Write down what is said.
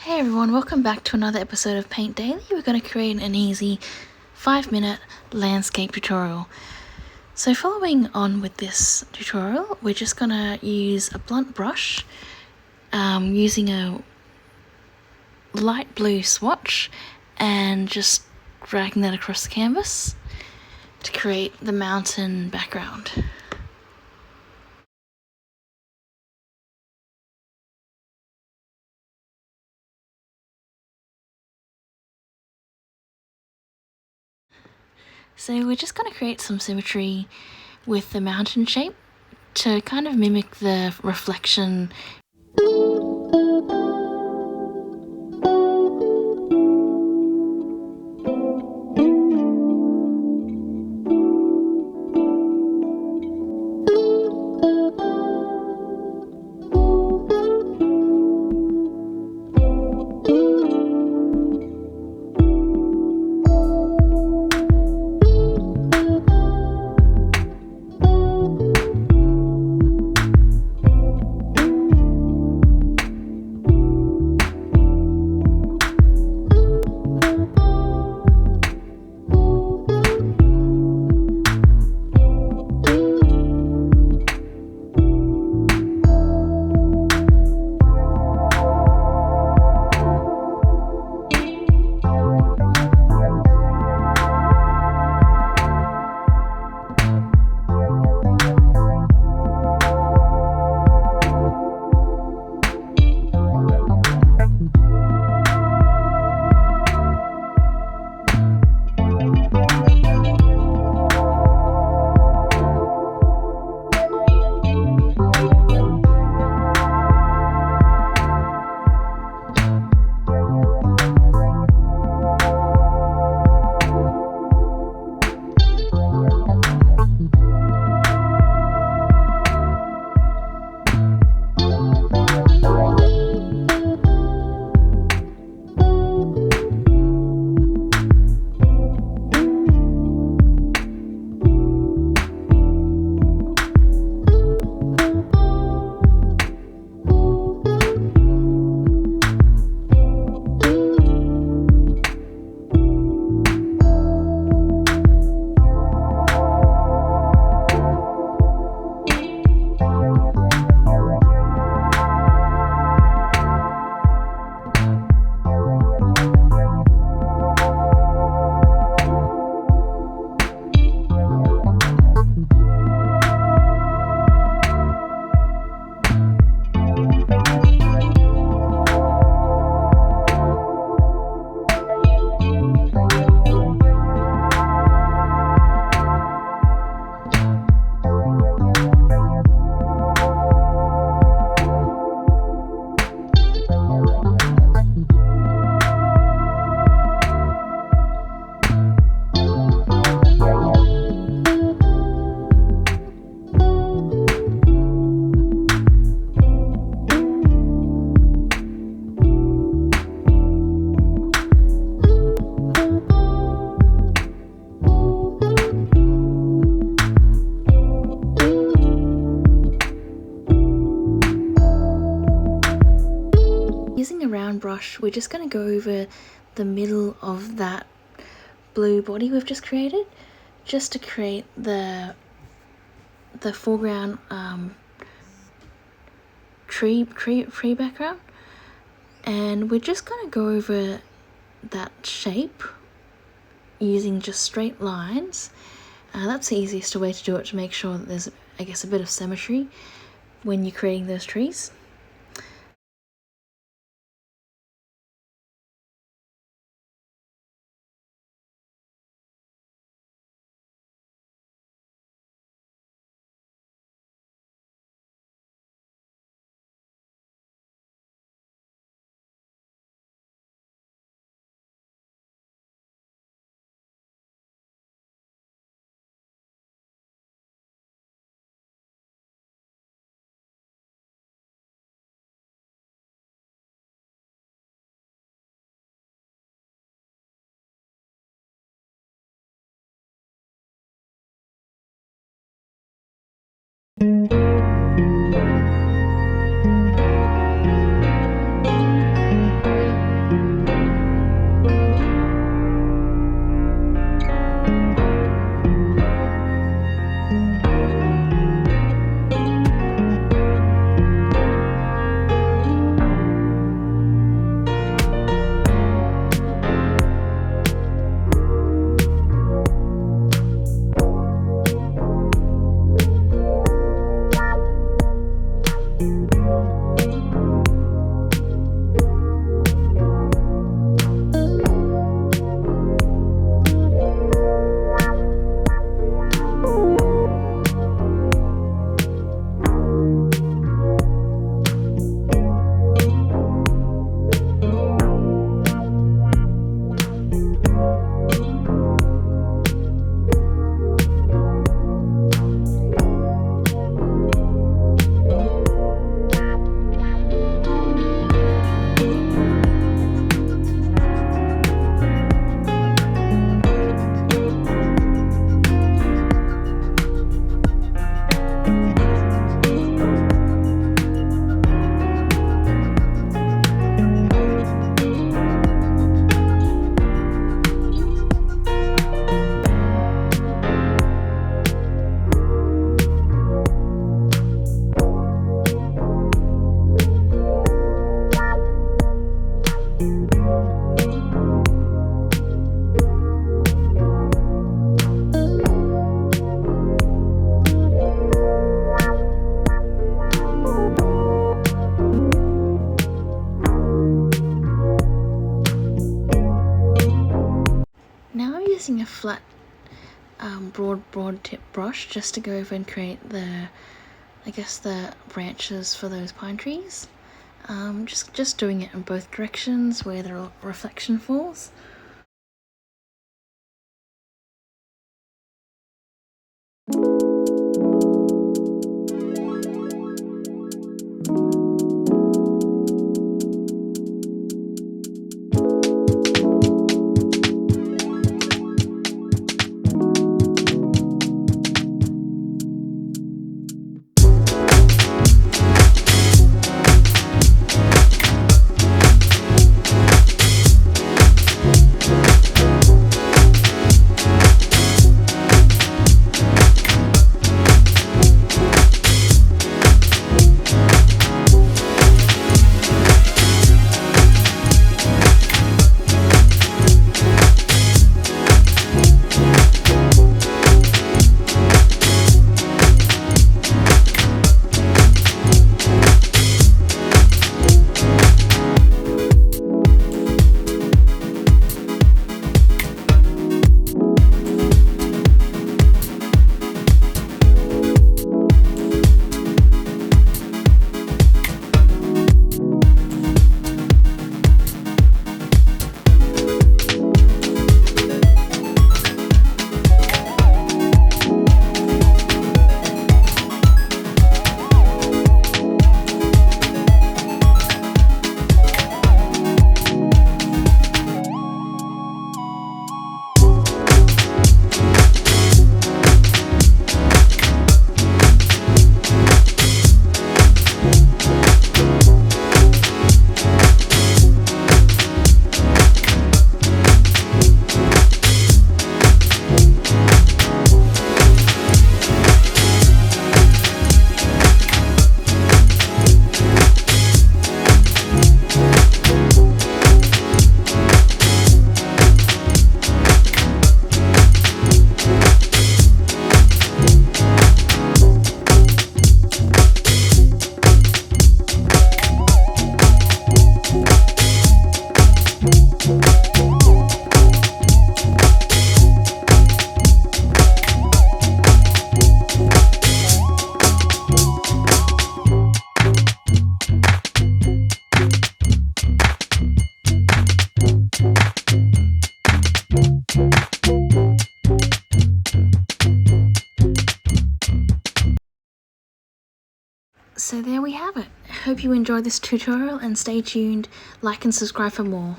Hey everyone, welcome back to another episode of Paint Daily. We're going to create an easy 5-minute landscape tutorial. So following on with this tutorial, we're just going to use a blunt brush using a light blue swatch and just dragging that across the canvas to create the mountain background. So we're just going to create some symmetry with the mountain shape to kind of mimic the reflection. Using a round brush, we're just going to go over the middle of that blue body we've just created, just to create the foreground tree background. And we're just going to go over that shape using just straight lines. That's the easiest way to do it, to make sure that there's, I guess, a bit of symmetry when you're creating those trees. Now I'm using a flat broad tip brush just to go over and create the branches for those pine trees. Just doing it in both directions where the reflection falls. So there we have it. Hope you enjoyed this tutorial and stay tuned, like and subscribe for more.